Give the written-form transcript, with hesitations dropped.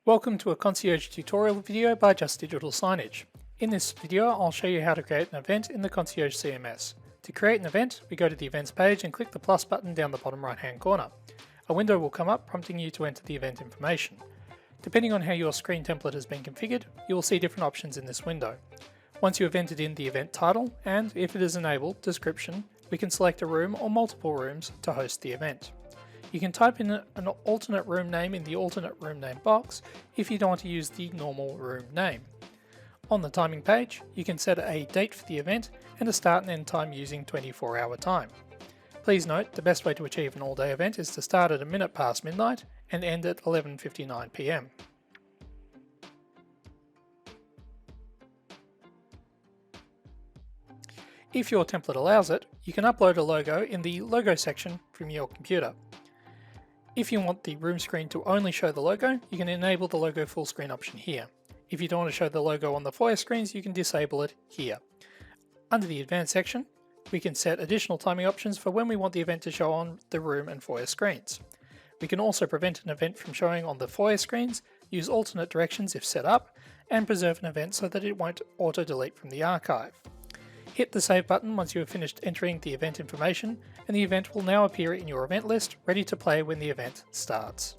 Welcome to a Concierge tutorial video by Just Digital Signage. In this video, I'll show you how to create an event in the Concierge CMS. To create an event, we go to the Events page and click the plus button down the bottom right hand corner. A window will come up prompting you to enter the event information. Depending on how your screen template has been configured, you will see different options in this window. Once you have entered in the event title, and if it is enabled, description, we can select a room or multiple rooms to host the event. You can type in an alternate room name in the alternate room name box if you don't want to use the normal room name. On the timing page, you can set a date for the event and a start and end time using 24-hour time. Please note, the best way to achieve an all-day event is to start at a minute past midnight and end at 11:59 PM. If your template allows it, you can upload a logo in the Logo section from your computer. If you want the room screen to only show the logo, you can enable the logo full screen option here. If you don't want to show the logo on the foyer screens, you can disable it here. Under the Advanced section, we can set additional timing options for when we want the event to show on the room and foyer screens. We can also prevent an event from showing on the foyer screens, use alternate directions if set up, and preserve an event so that it won't auto-delete from the archive. Hit the Save button once you have finished entering the event information, and the event will now appear in your event list, ready to play when the event starts.